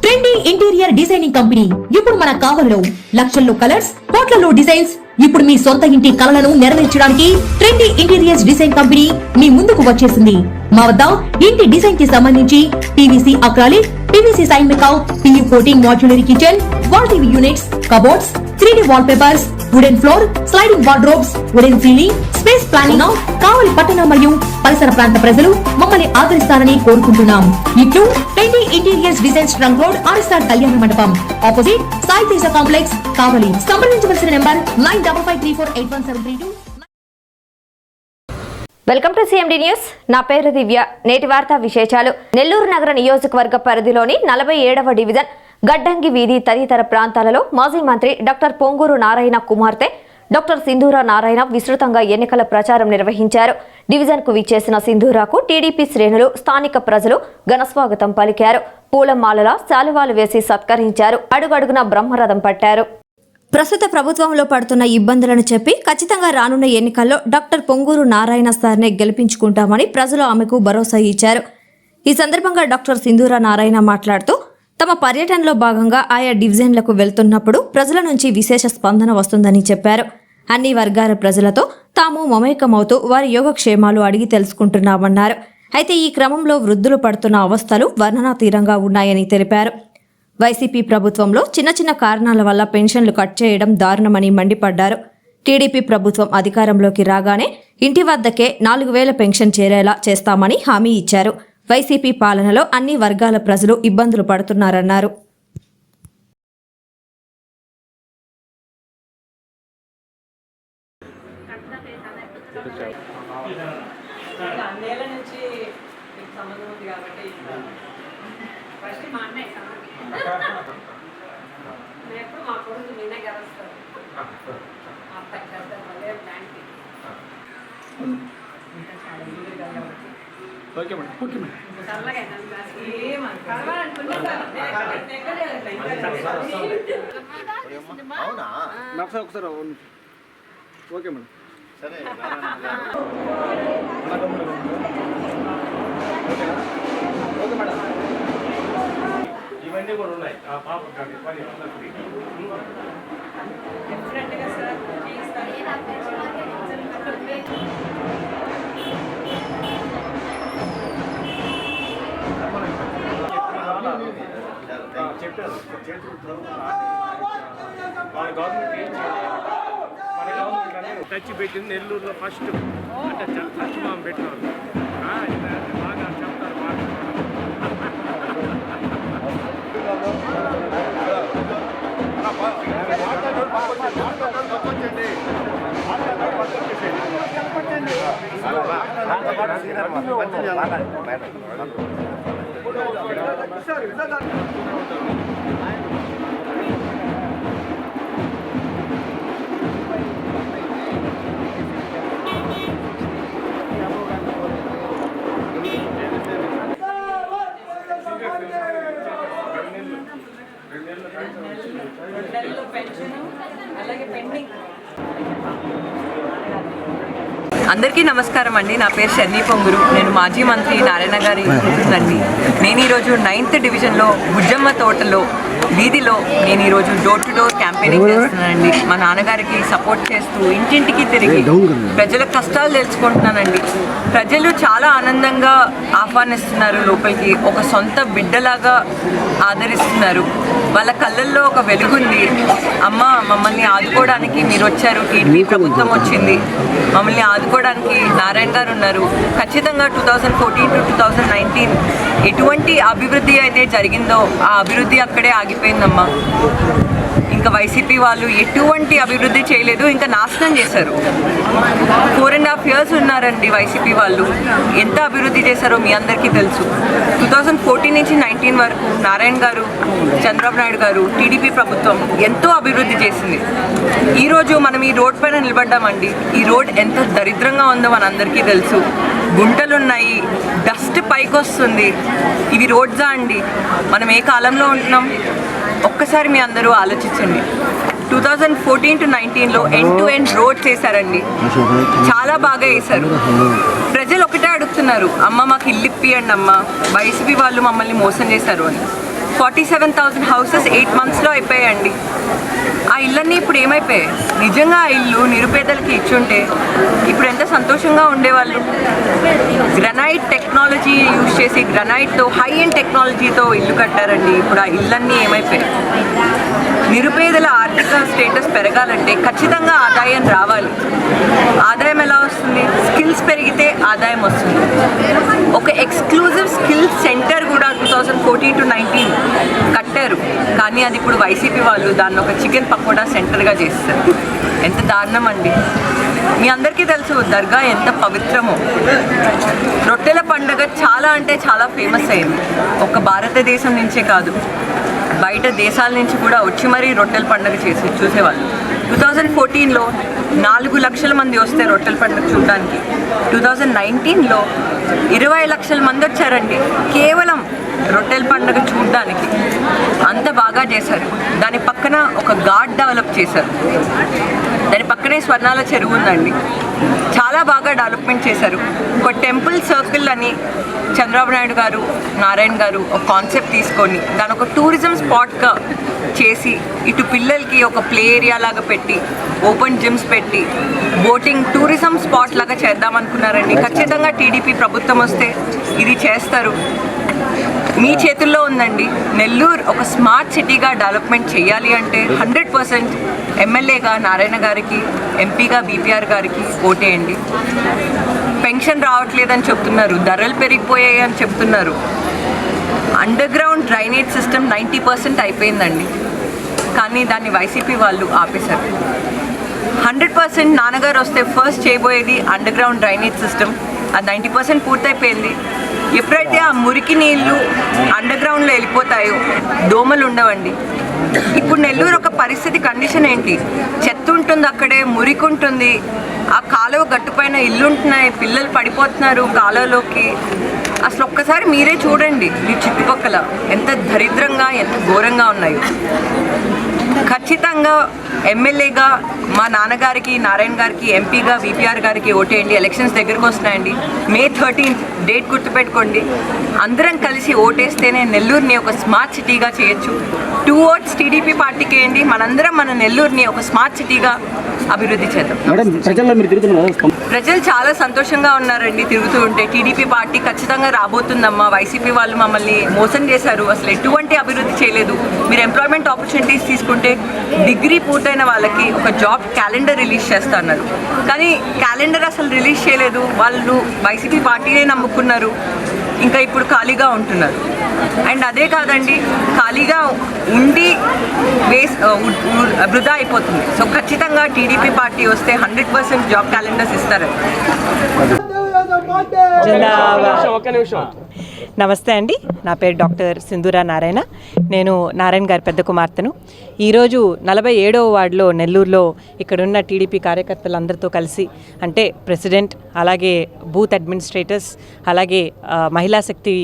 Trendy interior designing company ఇప్పుడు మన కావలిలో లక్షల్లో కలర్స్, కోట్లలో డిజైన్స్. ఇప్పుడు మీ సొంత ఇంటి కలలను నెరవేర్చడానికి ట్రెండీ ఇంటీరియర్స్ డిజైన్ కంపెనీ మీ ముందుకు వచ్చేసింది. మా వద్ద ఇంటి డిజైన్ కి సంబంధించి పీవీసీ అక్రాలిక్, పీవీసీ సైన్ మేకౌట్, PU coating, modular kitchen, wall TV units, cupboards, 3D wall papers, wooden floor, sliding wardrobes, wooden ceiling, space planning. Kavali పట్టణ మరియు పరిసర ప్రాంత ప్రజలు మమ్మల్ని ఆదరిస్తారని కోరుకుంటున్నాం. ఇట్లు trendy interiors designs, trunk road, RSR Kalyana Mandapam, opposite Sai Teja complex, Kavali. సంప్రదించవలసిన number 9553481732. Welcome to CMD news. నా పేరు దివ్య. నేటి వార్తా విశేషాలు. నెల్లూరు నగర నియోజకవర్గ పరిధిలోని 47వ డివిజన్ గడ్డంగి వీధి తదితర ప్రాంతాలలో మాజీ మంత్రి డాక్టర్ పొంగూరు నారాయణ కుమార్తె డాక్టర్ సింధూరా నారాయణ విస్తృతంగా ఎన్నికల ప్రచారం నిర్వహించారు. డివిజన్ కు విచ్చేసిన సింధూరాకు టీడీపీ శ్రేణులు, స్థానిక ప్రజలు ఘనస్వాగతం పలికారు. పూలమాలల శాలువాలు వేసి సత్కరించారు. అడుగడుగున బ్రహ్మరథం పట్టారు. ప్రస్తుత ప్రభుత్వంలో పడుతున్న ఇబ్బందులను చెప్పి ఖచ్చితంగా రానున్న ఎన్నికల్లో డాక్టర్ పొంగూరు నారాయణ సార్నే గెలిపించుకుంటామని ప్రజలు ఆమెకు భరోసా ఇచ్చారు. ఈ సందర్భంగా డాక్టర్ సింధూరా నారాయణ మాట్లాడుతూ తమ పర్యటనలో భాగంగా ఆయా డివిజన్లకు వెళ్తున్నప్పుడు ప్రజల నుంచి విశేష స్పందన వస్తుందని చెప్పారు. అన్ని వర్గాల ప్రజలతో తాము మమేకమవుతూ వారి యోగక్షేమాలు అడిగి తెలుసుకుంటున్నామన్నారు. అయితే ఈ క్రమంలో వృద్ధులు పడుతున్న అవస్థలు వర్ణనాతీరంగా ఉన్నాయని తెలిపారు. వైసీపీ ప్రభుత్వంలో చిన్న చిన్న కారణాల వల్ల పెన్షన్లు కట్ చేయడం దారుణమని మండిపడ్డారు. టీడీపీ ప్రభుత్వం అధికారంలోకి రాగానే ఇంటి వద్దకే 4000 పెన్షన్ చేరేలా చేస్తామని హామీ ఇచ్చారు. వైసీపీ పాలనలో అన్ని వర్గాల ప్రజలు ఇబ్బందులు పడుతున్నారన్నారు. Okay madam, okay madam. ఒకసారి ఓకే మేడం. సరే ఓకే మేడం. ఇవన్నీ కూడా ఉన్నాయి. ఆ పాప చెప్పారు మన గవర్నమెంట్ మన గవర్నమెంట్ టచ్ పెట్టింది నెల్లూరులో ఫస్ట్ అంటే టచ్ బాంబు పెట్టినారు. బాగా చెప్తారు అందరికీ నమస్కారం అండి. నా పేరు షర్నీ పొంగురు. నేను మాజీ మంత్రి నారాయణ గారి కూతురునండి. నేను ఈరోజు 9th డివిజన్లో బుజ్జమ్మ తోటలో వీధిలో నేను ఈరోజు డోర్ టు డోర్ క్యాంపెయినింగ్ చేస్తున్నానండి. మా నాన్నగారికి సపోర్ట్ చేస్తూ ఇంటింటికి తిరిగి ప్రజల కష్టాలు తెలుసుకుంటున్నానండి. ప్రజలు చాలా ఆనందంగా ఆహ్వానిస్తున్నారు లోపలికి. ఒక సొంత బిడ్డలాగా ఆదరిస్తున్నారు. వాళ్ళ కళ్ళల్లో ఒక వెలుగుంది. అమ్మ మమ్మల్ని ఆదుకోవడానికి మీరు వచ్చారు, టీడీపీ ప్రభుత్వం వచ్చింది, మమ్మల్ని ఆదుకోవడానికి నారాయణ గారు ఉన్నారు. ఖచ్చితంగా 2014 to 2019 ఎటువంటి అభివృద్ధి అయితే జరిగిందో ఆ అభివృద్ధి అక్కడే ఆగిపోయిందమ్మా. ఇంకా వైసీపీ వాళ్ళు ఎటువంటి అభివృద్ధి చేయలేదు, ఇంకా నాశనం చేశారు. 4.5 years ఉన్నారండి వైసీపీ వాళ్ళు. ఎంత అభివృద్ధి చేశారో మీ అందరికీ తెలుసు. 2014 నుంచి 19 వరకు నారాయణ గారు, చంద్రబాబు నాయుడు గారు, టీడీపీ ప్రభుత్వం ఎంతో అభివృద్ధి చేసింది. ఈరోజు మనం ఈ రోడ్ పైన నిలబడ్డామండి. ఈ రోడ్ ఎంత దరిద్రంగా ఉందో మనందరికీ తెలుసు. గుంటలున్నాయి, డస్ట్ పైకి వస్తుంది. ఇవి రోడ్సా అండి? మనం ఏ కాలంలో ఉంటున్నాం? ఒక్కసారి మీ అందరూ ఆలోచించండి. 2014 to 19లో ఎండ్ టు ఎండ్ రోడ్ చేశారండి. చాలా బాగా వేశారు. ప్రజలు ఒకటే అడుగుతున్నారు, అమ్మ మాకు ఇల్లు ఇప్పియండి అమ్మ, వైసీపీ వాళ్ళు మమ్మల్ని మోసం చేశారు అని. 47,000 హౌసెస్ 8 monthsలో అయిపోయాయండి. ఆ ఇళ్ళన్నీ ఇప్పుడు ఏమైపోయాయి? నిజంగా ఆ ఇల్లు నిరుపేదలకి ఇచ్చుంటే ఇప్పుడు ఎంత సంతోషంగా ఉండేవాళ్ళు. గ్రనైట్ టెక్నాలజీ యూజ్ చేసి గ్రనైట్తో హై ఎండ్ టెక్నాలజీతో ఇల్లు కట్టారండి. ఇప్పుడు ఆ ఇళ్ళన్నీ ఏమైపోయాయి? నిరుపేదల ఆర్థిక స్టేటస్ పెరగాలంటే ఖచ్చితంగా ఆదాయం రావాలి. ఆదాయం ఎలా వస్తుంది? స్కిల్స్ పెరిగితే ఆదాయం వస్తుంది. ఒక ఎక్స్క్లూజివ్ స్కిల్ సెంటర్ కూడా 2014 to 19 కట్టారు. కానీ అది ఇప్పుడు వైసీపీ వాళ్ళు దాన్ని ఒక చికెన్ పకోడా సెంటర్గా చేస్తారు. ఎంత దారుణం అండి. మీ అందరికీ తెలుసు దర్గా ఎంత పవిత్రమో. రొట్టెల పండుగ చాలా అంటే చాలా ఫేమస్ అయింది. ఒక భారతదేశం నుంచే కాదు, బయట దేశాల నుంచి కూడా వచ్చి మరీ రొట్టెల పండుగ చేసి చూసేవాళ్ళు. 2014లో 4 లక్షల మంది వస్తే రొట్టెల పండుగ చూడడానికి. 2019లో 20 లక్షల మంది వచ్చారండి కేవలం రొట్టెల పండుగ చూడడానికి. అంత బాగా చేశారు. దాని పక్కన ఒక ఘాట్ డెవలప్ చేశారు. దాని పక్కనే స్వర్ణాల చెరువు ఉందండి. చాలా బాగా డెవలప్మెంట్ చేశారు. ఒక టెంపుల్ సర్కిల్ అని చంద్రబాబు నాయుడు గారు, నారాయణ గారు ఒక కాన్సెప్ట్ తీసుకొని దాని ఒక టూరిజం స్పాట్గా చేసి ఇటు పిల్లలకి ఒక ప్లే ఏరియా లాగా పెట్టి ఓపెన్ జిమ్స్ పెట్టి బోటింగ్ టూరిజం స్పాట్ లాగా చేద్దామనుకున్నారండి. ఖచ్చితంగా టీడీపీ ప్రభుత్వం వస్తే ఇది చేస్తారు. మీ చేతుల్లో ఉందండి. నెల్లూరు ఒక స్మార్ట్ సిటీగా డెవలప్మెంట్ చేయాలి అంటే 100% ఎమ్మెల్యేగా నారాయణ గారికి, ఎంపీగా బీపీఆర్ గారికి ఓటేయండి. పెన్షన్ రావట్లేదని చెప్తున్నారు, ధరలు పెరిగిపోయాయి అని చెప్తున్నారు. అండర్ గ్రౌండ్ డ్రైనేజ్ సిస్టమ్ 90% అయిపోయిందండి. కానీ దాన్ని వైసీపీ వాళ్ళు ఆపేశారు. 100% నాన్నగారు వస్తే ఫస్ట్ చేయబోయేది అండర్ గ్రౌండ్ డ్రైనేజ్ సిస్టమ్. అది 90% పూర్తయిపోయింది. ఎప్పుడైతే ఆ మురికి నీళ్లు అండర్ గ్రౌండ్లో వెళ్ళిపోతాయో దోమలు ఉండవండి. ఇప్పుడు నెల్లూరు ఒక పరిస్థితి కండిషన్ ఏంటి? చెత్త ఉంటుంది, అక్కడే మురికి ఉంటుంది, ఆ కాలువ గట్టుపైన ఇల్లుంటున్నాయి, పిల్లలు పడిపోతున్నారు కాలువలోకి. అసలు ఒక్కసారి మీరే చూడండి మీ చుట్టుపక్కల ఎంత దరిద్రంగా ఎంత ఘోరంగా ఉన్నాయో. ఖచ్చితంగా ఎమ్మెల్యేగా మా నాన్నగారికి, నారాయణ గారికి, ఎంపీగా బీపీఆర్ గారికి ఓటేయండి. ఎలక్షన్స్ దగ్గరకు వస్తున్నాయండి. May 13th డేట్ గుర్తుపెట్టుకోండి. అందరం కలిసి ఓటేస్తేనే నెల్లూరుని ఒక స్మార్ట్ సిటీగా చేయొచ్చు. 2 votes టీడీపీ పార్టీకి వేయండి. మనందరం మన నెల్లూరుని ఒక స్మార్ట్ సిటీగా అభివృద్ధి చేద్దాం. ప్రజలు చాలా సంతోషంగా ఉన్నారండి తిరుగుతూ ఉంటే. టీడీపీ పార్టీ ఖచ్చితంగా రాబోతుందమ్మా. వైసీపీ వాళ్ళు మమ్మల్ని మోసం చేశారు, అసలు ఎటువంటి అభివృద్ధి చేయలేదు. మీరు ఎంప్లాయ్మెంట్ ఆపర్చునిటీస్ తీసుకుంటే డిగ్రీ పూర్తయిన వాళ్ళకి ఒక జాబ్ క్యాలెండర్ రిలీజ్ చేస్తా అన్నారు. కానీ క్యాలెండర్ అసలు రిలీజ్ చేయలేదు. వాళ్ళు వైసీపీ పార్టీనే నమ్ముకున్నారు. ఇంకా ఇప్పుడు ఖాళీగా ఉంటున్నారు. అండ్ అదే కాదండి, ఖాళీగా ఉండి వృధా అయిపోతుంది. సో ఖచ్చితంగా టీడీపీ పార్టీ వస్తే 100% జాబ్ క్యాలెండర్స్ ఇస్తారు. ఒక్క నిమిషం. నమస్తే అండి, నా పేరు డాక్టర్ సింధూరా నారాయణ. నేను నారాయణ గారి పెద్ద కుమార్తెను. ఈరోజు 47వ వార్డులో నెల్లూరులో ఇక్కడున్న టీడీపీ కార్యకర్తలందరితో కలిసి, అంటే ప్రెసిడెంట్, అలాగే బూత్ అడ్మినిస్ట్రేటర్స్, అలాగే మహిళా శక్తి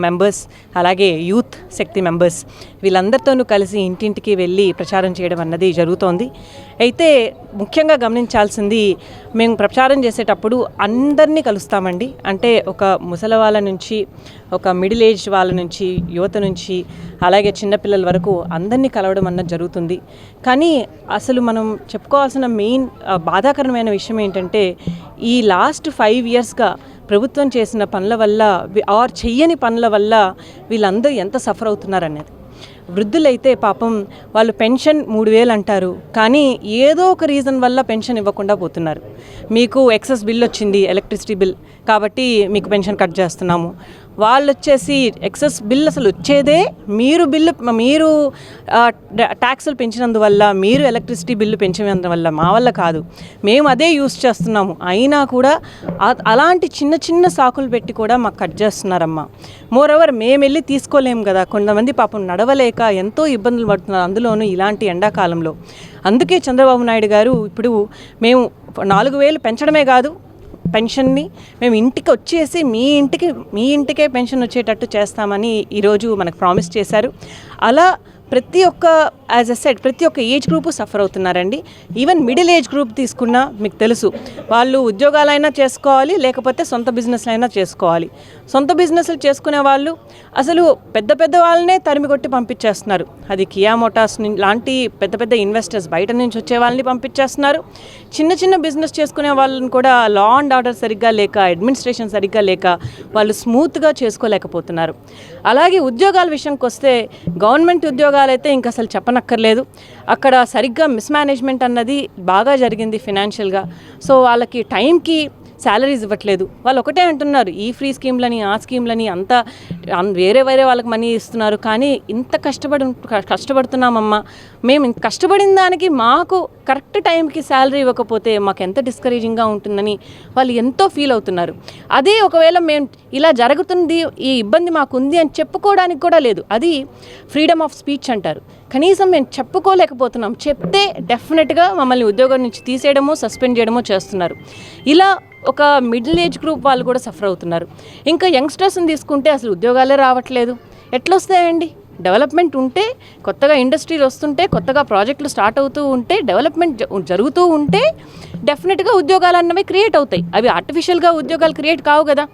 మెంబర్స్, అలాగే యూత్ శక్తి మెంబర్స్, వీళ్ళందరితోనూ కలిసి ఇంటింటికి వెళ్ళి ప్రచారం చేయడం అన్నది జరుగుతోంది. అయితే ముఖ్యంగా గమనించాల్సింది, మేము ప్రచారం చేసేటప్పుడు అందరినీ కలుస్తామండి. అంటే ఒక ముసలి వాళ్ళ నుంచి, ఒక మిడిల్ ఏజ్ వాళ్ళ నుంచి, యువత నుంచి, అలాగే చిన్నపిల్లల వరకు అందరినీ కలవడం అన్నది జరుగుతుంది. కానీ అసలు మనం చెప్పుకోవాల్సిన మెయిన్ బాధాకరమైన విషయం ఏంటంటే, ఈ లాస్ట్ 5 yearsగా ప్రభుత్వం చేసిన పనుల వల్ల ఆర్ చెయ్యని పనుల వల్ల వీళ్ళందరూ ఎంత సఫర్ అవుతున్నారనేది. వృద్ధులైతే పాపం వాళ్ళు పెన్షన్ 3,000 అంటారు, కానీ ఏదో ఒక రీజన్ వల్ల పెన్షన్ ఇవ్వకుండా పోతున్నారు. మీకు ఎక్సెస్ బిల్ వచ్చింది, ఎలక్ట్రిసిటీ బిల్, కాబట్టి మీకు పెన్షన్ కట్ చేస్తున్నాము. వాళ్ళు వచ్చేసి ఎక్సెస్ బిల్ అసలు వచ్చేదే మీరు ట్యాక్సులు పెంచినందువల్ల, మీరు ఎలక్ట్రిసిటీ బిల్లు పెంచినందువల్ల, మా వల్ల కాదు, మేము అదే యూస్ చేస్తున్నాము. అయినా కూడా అలాంటి చిన్న చిన్న సాకులు పెట్టి కూడా మాకు కట్ చేస్తున్నారమ్మా. మోరోవర్ మేము వెళ్ళి తీసుకోలేము కదా. కొంతమంది పాపం నడవలేక ఎంతో ఇబ్బందులు పడుతున్నారు, అందులోనూ ఇలాంటి ఎండాకాలంలో. అందుకే చంద్రబాబు నాయుడు గారు ఇప్పుడు మేము 4,000 పెంచడమే కాదు, పెన్షన్ని మేము ఇంటికి వచ్చేసి మీ ఇంటికే పెన్షన్ వచ్చేటట్టు చేస్తామని ఈరోజు మనకు ప్రామిస్ చేశారు. అలా ప్రతి ఒక్క యాజ్ అ సెడ్ ప్రతి ఒక్క ఏజ్ గ్రూపు సఫర్ అవుతున్నారండి. ఈవెన్ మిడిల్ ఏజ్ గ్రూప్ తీసుకున్నా మీకు తెలుసు, వాళ్ళు ఉద్యోగాలైనా చేసుకోవాలి, లేకపోతే సొంత బిజినెస్లు అయినా చేసుకోవాలి. సొంత బిజినెస్లు చేసుకునే వాళ్ళు అసలు పెద్ద పెద్ద వాళ్ళనే తరిమి కొట్టి పంపించేస్తున్నారు. అది కియా మోటార్స్ లాంటి పెద్ద పెద్ద ఇన్వెస్టర్స్ బయట నుంచి వచ్చే వాళ్ళని పంపించేస్తున్నారు. చిన్న చిన్న బిజినెస్ చేసుకునే వాళ్ళని కూడా లా అండ్ ఆర్డర్ సరిగ్గా లేక, అడ్మినిస్ట్రేషన్ సరిగ్గా లేక వాళ్ళు స్మూత్గా చేసుకోలేకపోతున్నారు. అలాగే ఉద్యోగాల విషయంకి వస్తే గవర్నమెంట్ ఉద్యోగాలు అయితే ఇంకా అసలు చెప్పనక్కర్లేదు. అక్కడ సరిగ్గా మిస్మేనేజ్మెంట్ అన్నది బాగా జరిగింది ఫినాన్షియల్గా. సో వాళ్ళకి టైంకి శాలరీస్ ఇవ్వట్లేదు. వాళ్ళు ఒకటే అంటున్నారు, ఈ ఫ్రీ స్కీమ్లని ఆ స్కీమ్లని అంతా వేరే వాళ్ళకి మనీ ఇస్తున్నారు, కానీ ఇంత కష్టపడుతున్నామమ్మా, మేము ఇంత కష్టపడిన దానికి మాకు కరెక్ట్ టైంకి శాలరీ ఇవ్వకపోతే మాకు ఎంత డిస్కరేజింగ్గా ఉంటుందని వాళ్ళు ఎంతో ఫీల్ అవుతున్నారు. అదే ఒకవేళ మేము ఇలా జరుగుతుంది, ఈ ఇబ్బంది మాకు ఉంది అని చెప్పుకోవడానికి కూడా లేదు. అది ఫ్రీడమ్ ఆఫ్ స్పీచ్ అంటారు. కనీసం మేము చెప్పుకోలేకపోతున్నాం. చెప్తే డెఫినెట్గా మమ్మల్ని ఉద్యోగం నుంచి తీసేయడమో సస్పెండ్ చేయడమో చేస్తున్నారు. ఇలా ఒక మిడిల్ ఏజ్ గ్రూప్ వాళ్ళు కూడా సఫర్ అవుతున్నారు. ఇంకా యంగ్స్టర్స్ని తీసుకుంటే అసలు ఉద్యోగాలే రావట్లేదు. ఎట్లా వస్తాయండి? డెవలప్మెంట్ ఉంటే, కొత్తగా ఇండస్ట్రీలు వస్తుంటే, కొత్తగా ప్రాజెక్టులు స్టార్ట్ అవుతూ ఉంటే, డెవలప్మెంట్ జరుగుతూ ఉంటే డెఫినెట్గా ఉద్యోగాలు అన్నవి క్రియేట్ అవుతాయి. అవి ఆర్టిఫిషియల్గా ఉద్యోగాలు క్రియేట్ కావు కదా.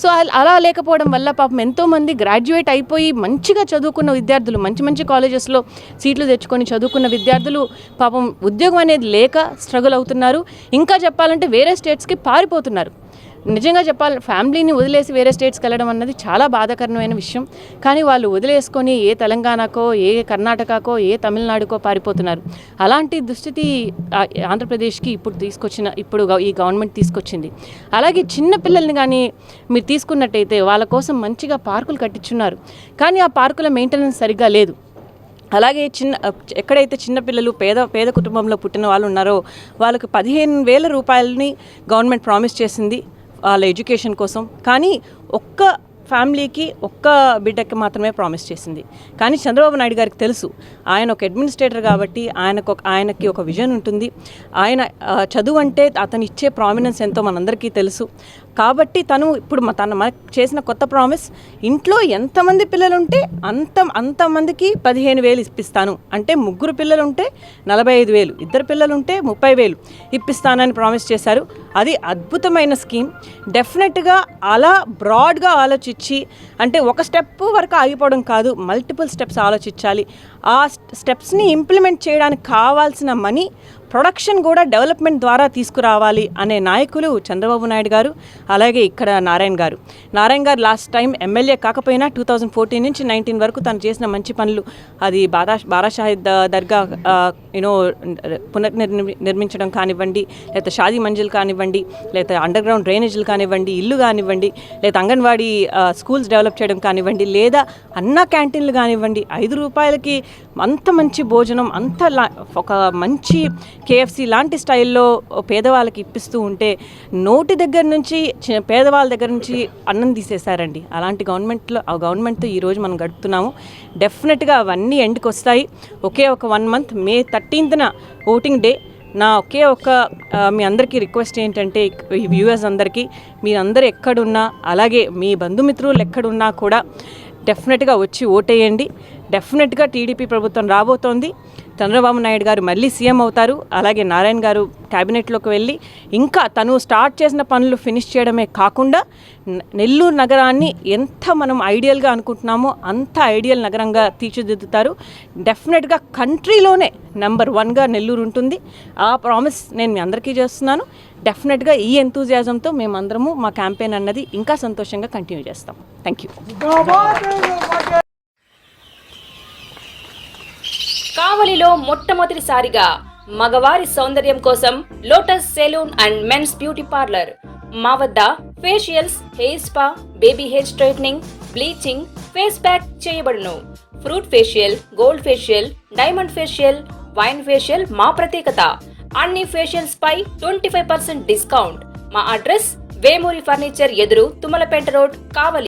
సో అలా లేకపోవడం వల్ల పాపం ఎంతోమంది గ్రాడ్యుయేట్ అయిపోయి మంచిగా చదువుకున్న విద్యార్థులు, మంచి మంచి కాలేజెస్లో సీట్లు తెచ్చుకొని చదువుకున్న విద్యార్థులు పాపం ఉద్యోగం అనేది లేక స్ట్రగుల్ అవుతున్నారు. ఇంకా చెప్పాలంటే వేరే స్టేట్స్కి పారిపోతున్నారు. నిజంగా చెప్పాలి, ఫ్యామిలీని వదిలేసి వేరే స్టేట్స్కి వెళ్ళడం అన్నది చాలా బాధాకరమైన విషయం. కానీ వాళ్ళు వదిలేసుకొని ఏ తెలంగాణకో, ఏ కర్ణాటకకో, ఏ తమిళనాడుకో పారిపోతున్నారు. అలాంటి దుస్థితి ఆంధ్రప్రదేశ్కి ఇప్పుడు ఈ గవర్నమెంట్ తీసుకొచ్చింది. అలాగే చిన్న పిల్లల్ని కానీ మీరు తీసుకున్నట్టయితే వాళ్ళ కోసం మంచిగా పార్కులు కట్టించున్నారు, కానీ ఆ పార్కుల మెయింటెనెన్స్ సరిగ్గా లేదు. అలాగే ఎక్కడైతే చిన్నపిల్లలు పేద కుటుంబంలో పుట్టిన వాళ్ళు ఉన్నారో వాళ్ళకు 15,000 రూపాయలని గవర్నమెంట్ ప్రామిస్ చేసింది వాళ్ళ ఎడ్యుకేషన్ కోసం. కానీ ఒక్క ఫ్యామిలీకి, ఒక్క బిడ్డకి మాత్రమే ప్రామిస్ చేసింది. కానీ చంద్రబాబు నాయుడు గారికి తెలుసు, ఆయన ఒక అడ్మినిస్ట్రేటర్ కాబట్టి ఆయనకి ఒక విజన్ ఉంటుంది. ఆయన చదువు అంటే అతను ఇచ్చే ప్రామినెన్స్ ఎంతో మనందరికీ తెలుసు. కాబట్టి తను ఇప్పుడు మనకు చేసిన కొత్త ప్రామిస్, ఇంట్లో ఎంతమంది పిల్లలుంటే అంతమందికి 15,000 ఇప్పిస్తాను అంటే, 3 పిల్లలుంటే 45,000, 2 పిల్లలుంటే 30,000 ఇప్పిస్తానని ప్రామిస్ చేశారు. అది అద్భుతమైన స్కీమ్. డెఫినెట్గా అలా బ్రాడ్గా ఆలోచించి, అంటే ఒక స్టెప్ వరకు ఆగిపోవడం కాదు, మల్టిపుల్ స్టెప్స్ ఆలోచించాలి. ఆ స్టెప్స్ని ఇంప్లిమెంట్ చేయడానికి కావాల్సిన మనీ ప్రొడక్షన్ కూడా డెవలప్మెంట్ ద్వారా తీసుకురావాలి అనే నాయకులు చంద్రబాబు నాయుడు గారు, అలాగే ఇక్కడ నారాయణ గారు లాస్ట్ టైం ఎమ్మెల్యే కాకపోయినా 2014 నుంచి 19 వరకు తను చేసిన మంచి పనులు, అది బారాషాహిద్ దర్గా పునర్నిర్మించడం కానివ్వండి, లేదా షాదీ మంజిల్ కానివ్వండి, లేదా అండర్ గ్రౌండ్ డ్రైనేజీలు కానివ్వండి, ఇల్లు కానివ్వండి, లేదా అంగన్వాడీ స్కూల్స్ డెవలప్ చేయడం కానివ్వండి, లేదా అన్న క్యాంటీన్లు కానివ్వండి, 5 రూపాయలకి అంత మంచి భోజనం, ఒక మంచి KFC లాంటి స్టైల్లో పేదవాళ్ళకి ఇప్పిస్తూ ఉంటే నోటి దగ్గర నుంచి, పేదవాళ్ళ దగ్గర నుంచి అన్నం తీసేశారండి. అలాంటి గవర్నమెంట్తో ఈరోజు మనం గడుపుతున్నాము. డెఫినెట్గా అవన్నీ ఎండ్కి వస్తాయి. ఒకే ఒక 1 month, May 13th voting day. నా మీ అందరికీ రిక్వెస్ట్ ఏంటంటే, వ్యూవర్స్ అందరికీ, మీరందరూ ఎక్కడున్నా, అలాగే మీ బంధుమిత్రులు ఎక్కడున్నా కూడా డెఫినెట్గా వచ్చి ఓటేయండి. డెఫినెట్గా టీడీపీ ప్రభుత్వం రాబోతోంది. చంద్రబాబు నాయుడు గారు మళ్ళీ సీఎం అవుతారు. అలాగే నారాయణ గారు క్యాబినెట్లోకి వెళ్ళి ఇంకా తను స్టార్ట్ చేసిన పనులు ఫినిష్ చేయడమే కాకుండా నెల్లూరు నగరాన్ని ఎంత మనం ఐడియల్గా అనుకుంటున్నామో అంత ఐడియల్ నగరంగా తీర్చిదిద్దుతారు. డెఫినెట్గా కంట్రీలోనే నెంబర్ 1గా నెల్లూరు ఉంటుంది. ఆ ప్రామిస్ నేను మీ అందరికీ చేస్తున్నాను. డెఫినెట్గా ఈ ఎంతూజియాజంతో మేమందరము మా క్యాంపెయిన్ అన్నది ఇంకా సంతోషంగా కంటిన్యూ చేస్తాం. Thank you. కావలిలో మొట్టమొదటిసారిగా మగవారి సౌందర్యం కోసం lotus salon and men's beauty parlour. మా వద్ద facials, hair spa, baby hair straightening, bleaching, face pack చేయబడును. Fruit facial, gold facial, diamond facial, wine facial మా ప్రత్యేకత. అన్ని ఫేషియల్స్ పై 25% డిస్కౌంట్. మా అడ్రస్ వేమూరి ఫర్నిచర్ ఎదురు, తుమ్మలపేట రోడ్, కావలి.